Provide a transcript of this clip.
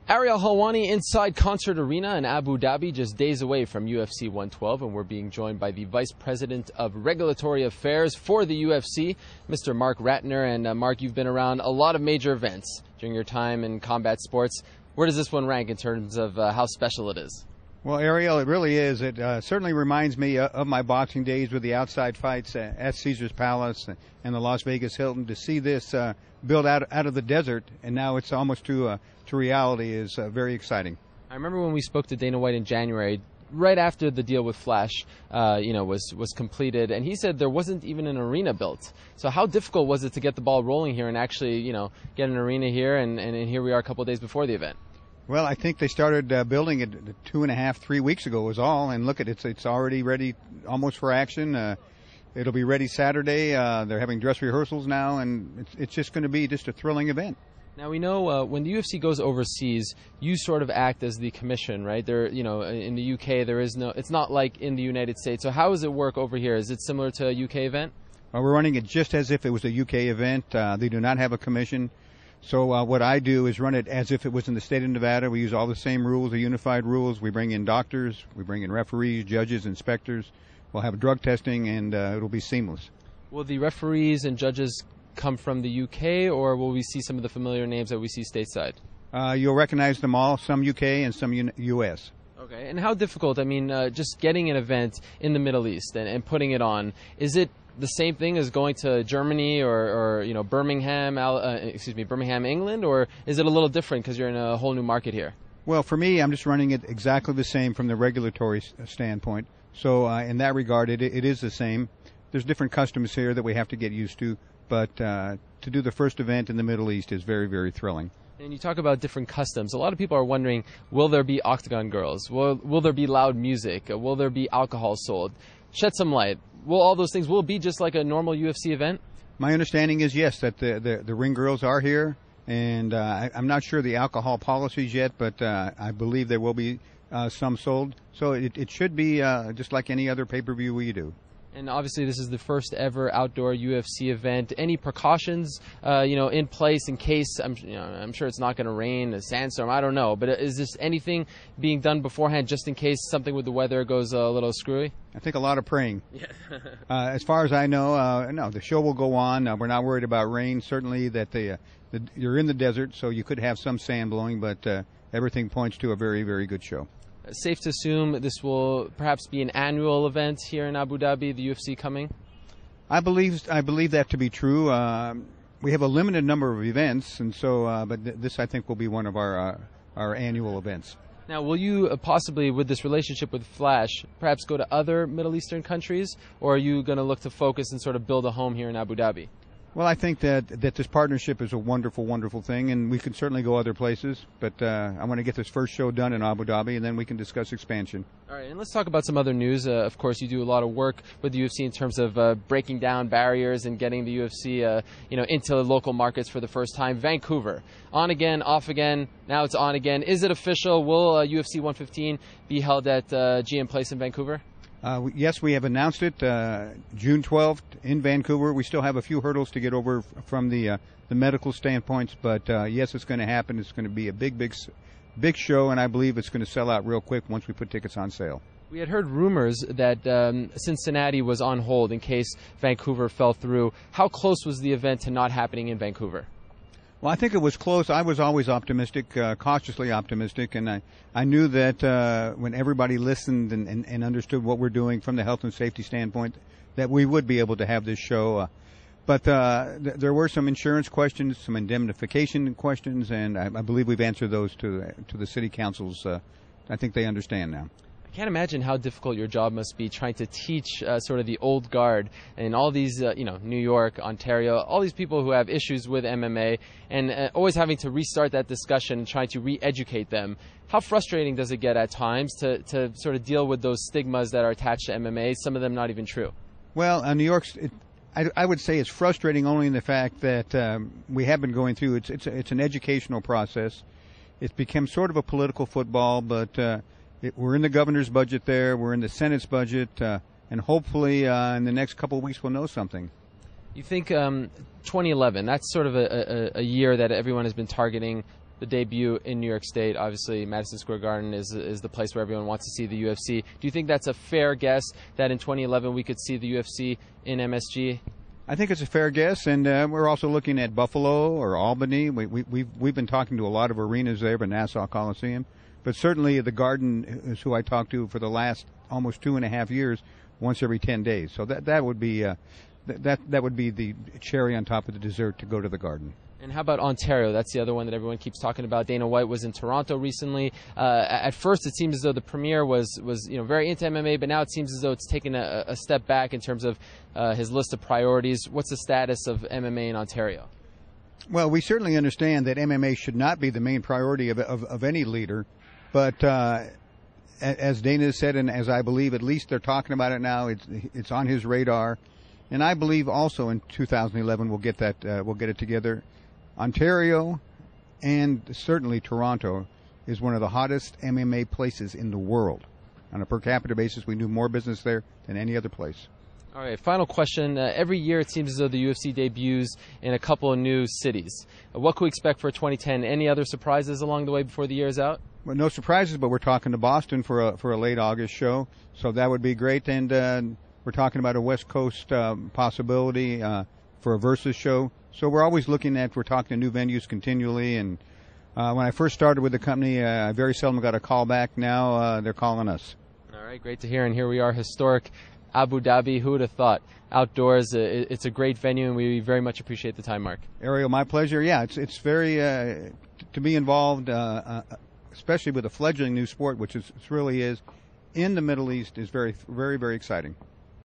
Ariel Helwani inside Concert Arena in Abu Dhabi, just days away from UFC 112, and we're being joined by the Vice President of Regulatory Affairs for the UFC, Mr. Marc Ratner. And Marc, you've been around a lot of major events during your time in combat sports. Where does this one rank in terms of how special it is? Well, Ariel, it really is. It certainly reminds me of my boxing days with the outside fights at Caesar's Palace and the Las Vegas Hilton. To see this built out of the desert, and now it's almost to reality, is very exciting. I remember when we spoke to Dana White in January, right after the deal with Flash, was completed, and he said there wasn't even an arena built. So how difficult was it to get the ball rolling here and actually, get an arena here, and here we are a couple of days before the event? Well, I think they started building it 2.5, 3 weeks ago was all, and look at it, it's already ready almost for action. It'll be ready Saturday. They're having dress rehearsals now, and it's just going to be just a thrilling event. Now we know when the UFC goes overseas, you sort of act as the commission, right? There, in the UK, there is no. It's not like in the United States. So how does it work over here? Is it similar to a UK event? Well, we're running it just as if it was a UK event. They do not have a commission. So what I do is run it as if it was in the state of Nevada. We use all the same rules, the unified rules. We bring in doctors, we bring in referees, judges, inspectors. We'll have drug testing, and it'll be seamless. Will the referees and judges come from the UK, or will we see some of the familiar names that we see stateside? You'll recognize them all, some UK and some US. Okay, and how difficult, just getting an event in the Middle East and putting it on, is it the same thing as going to Germany or Birmingham, Birmingham, England, or is it a little different because you're in a whole new market here? Well, for me, I'm just running it exactly the same from the regulatory standpoint. So in that regard, it is the same. There's different customs here that we have to get used to, but to do the first event in the Middle East is very, very thrilling. And you talk about different customs. A lot of people are wondering, will there be octagon girls? Will there be loud music? Will there be alcohol sold? Shed some light. Will all those things will it be just like a normal UFC event? My understanding is yes, that the ring girls are here, and I'm not sure the alcohol policies yet, but I believe there will be some sold. So it should be just like any other pay-per-view we do. And obviously, this is the first ever outdoor UFC event. Any precautions, in place in case? I'm sure it's not going to rain, a sandstorm. I don't know, but is this anything being done beforehand, just in case something with the weather goes a little screwy? I think a lot of praying. Yeah. As far as I know, no, the show will go on. We're not worried about rain. Certainly, that you're in the desert, so you could have some sand blowing, but everything points to a very, very good show. Safe to assume this will perhaps be an annual event here in Abu Dhabi, the UFC coming? I believe that to be true. We have a limited number of events, and so but this I think will be one of our annual events. Now, will you possibly, with this relationship with Flash, perhaps go to other Middle Eastern countries, or are you going to look to focus and sort of build a home here in Abu Dhabi? Well, I think that this partnership is a wonderful, wonderful thing, and we can certainly go other places. But I want to get this first show done in Abu Dhabi, and then we can discuss expansion. All right, and let's talk about some other news. Of course, you do a lot of work with the UFC in terms of breaking down barriers and getting the UFC, into local markets for the first time. Vancouver, on again, off again. Now it's on again. Is it official? Will UFC 115 be held at GM Place in Vancouver? Yes, we have announced it, June 12th in Vancouver. We still have a few hurdles to get over from the medical standpoints, but yes, it's going to happen. It's going to be a big show, and I believe it's going to sell out real quick once we put tickets on sale. We had heard rumors that Cincinnati was on hold in case Vancouver fell through. How close was the event to not happening in Vancouver? Well, I think it was close. I was always optimistic, cautiously optimistic, and I knew that when everybody listened and understood what we're doing from the health and safety standpoint, that we would be able to have this show. But there were some insurance questions, some indemnification questions, and I believe we've answered those to the city councils. I think they understand now. I can't imagine how difficult your job must be trying to teach sort of the old guard and all these, New York, Ontario, all these people who have issues with MMA and always having to restart that discussion and trying to re-educate them. How frustrating does it get at times to sort of deal with those stigmas that are attached to MMA, some of them not even true? Well, New York's, I would say it's frustrating only in the fact that we have been going through, it's an educational process. It's become sort of a political football, but we're in the governor's budget there. We're in the Senate's budget. And hopefully in the next couple of weeks we'll know something. You think 2011, that's sort of a year that everyone has been targeting the debut in New York State. Obviously, Madison Square Garden is the place where everyone wants to see the UFC. Do you think that's a fair guess that in 2011 we could see the UFC in MSG? I think it's a fair guess, and we're also looking at Buffalo or Albany. We've been talking to a lot of arenas there, but Nassau Coliseum. But certainly the Garden is who I talked to for the last almost 2.5 years, once every 10 days. So that would be that would be the cherry on top of the dessert to go to the Garden. And how about Ontario? That's the other one that everyone keeps talking about. Dana White was in Toronto recently. At first, it seems as though the premier was very into MMA, but now it seems as though it's taken a step back in terms of his list of priorities. What's the status of MMA in Ontario? Well, we certainly understand that MMA should not be the main priority of any leader, but as Dana said, and as I believe, at least they're talking about it now. It's on his radar, and I believe also in 2011 we'll get it together. Ontario and certainly Toronto is one of the hottest MMA places in the world. On a per capita basis, we do more business there than any other place. All right, final question. Every year it seems as though the UFC debuts in a couple of new cities. What can we expect for 2010? Any other surprises along the way before the year is out? Well, no surprises, but we're talking to Boston for a late August show, so that would be great. And we're talking about a West Coast possibility for a Versus show. So we're always we're talking to new venues continually. And when I first started with the company, I very seldom got a call back. Now they're calling us. All right, great to hear. And here we are, historic Abu Dhabi. Who would have thought? Outdoors, it's a great venue, and we very much appreciate the time, Marc. Ariel, my pleasure. Yeah, it's very to be involved, especially with a fledgling new sport, which it really is, in the Middle East, is very, very, very exciting.